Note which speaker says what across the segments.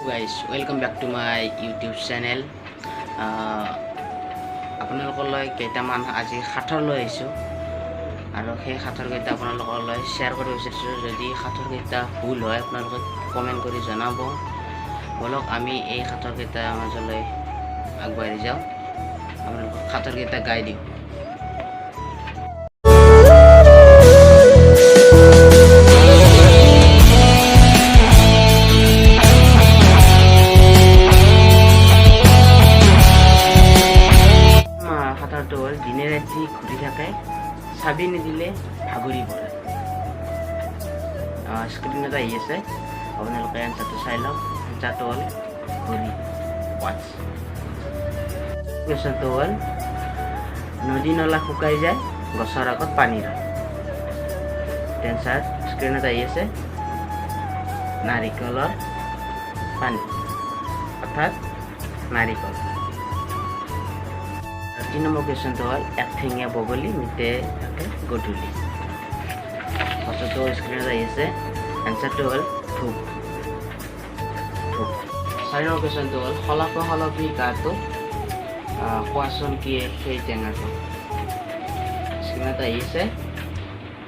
Speaker 1: Guys, welcome back to my YouTube channel. আপোনালোকলৈ কেইটামান আজি খাথৰ লৈ আহিছো আৰু সেই খাথৰ কেইটা আপোনালোকলৈ শেয়াৰ কৰি বিচাৰিছো। যদি খাথৰ কেইটা ভুল হয় আপোনালোকে কমেন্ট কৰি জনাব। বলক আমি এই খাথৰ কেইটা মাজলৈ আগবাঢ়ি যাওঁ। আপোনালোকক খাথৰ কেইটা গাই দিওঁ। দিনে ৰাতি ঘূৰি থাকে, চাবি নিদিলে ভাগৰি পৰে। স্ক্ৰীণত আহি আছে, আপোনালোকে এনচাৰটো চাই লওক। এনচাৰটো হ'ল ঘড়ী, ৱাচ। কুৱেশ্যনটো হ'ল নদী নলা শুকাই যায়, গছৰ আগত পানী ৰয়। এনচাৰ স্ক্ৰীণত আহি আছে, নাৰিকলৰ পানী, অৰ্থাৎ নাৰিকল। 3 নম্বৰ কুৱেশ্যনটো হ'ল এক ঠেঙীয়া বগলী মিতে থাকে গধূলি। কথাটো স্ক্ৰীণত আহি আছে, এনচাৰটো হ'ল ধূপ। 4 নম্বৰ কুৱেশ্যনটো হ'ল শলাপে শলপি গাটো, কোৱাচোন কি সেই টেঙাটো। স্ক্ৰীণত আহি আছে,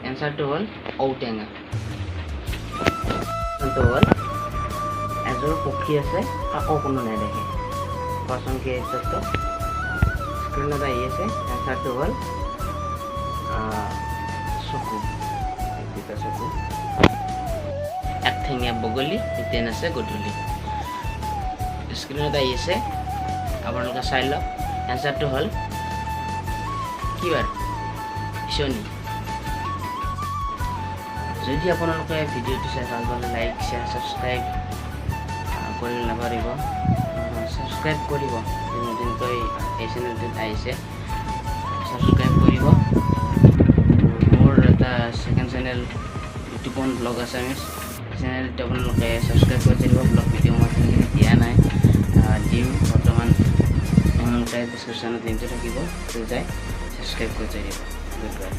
Speaker 1: এনচাৰটো হ'ল ঔটেঙা। কুৱেশ্যনটো হ'ল এযোৰ পক্ষী আছে, কাকো কোনো নেদেখে, কোৱাচোন কি এনচাৰটো। স্ক্ৰীণত আহি আছে, এনচাৰটো হ'ল চকু, দুটা চকু। এক ঠেঙীয়া বগলী মিতে নাচে গধূলি। স্ক্ৰীণত আহি আছে, আপোনালোকে চাই লওক। এনচাৰটো হ'ল কি বাৰ, শনি। যদি আপোনালোকে ভিডিঅ'টো চাই ভাল পালে লাইক শ্বেয়াৰ ছাবস্ক্ৰাইব কৰি নাপাৰিব, ছাবস্ক্ৰাইব কৰিব। নতুনকৈ এই চেনেলটোত আহিছে, ছাবস্ক্ৰাইব কৰিব। মোৰ এটা second channel Bitupan blog Assamese, চেনেলটো আপোনালোকে ছাবস্ক্ৰাইব কৰি দিব। ব্লগ ভিডিঅ' মই তেনেকৈ দিয়া নাই, দিম বৰ্তমান। আপোনালোকে ডিছক্ৰিপশ্যনত লিংকটো থাকিব, যাই ছাবস্ক্ৰাইব কৰি দিব। Good bye.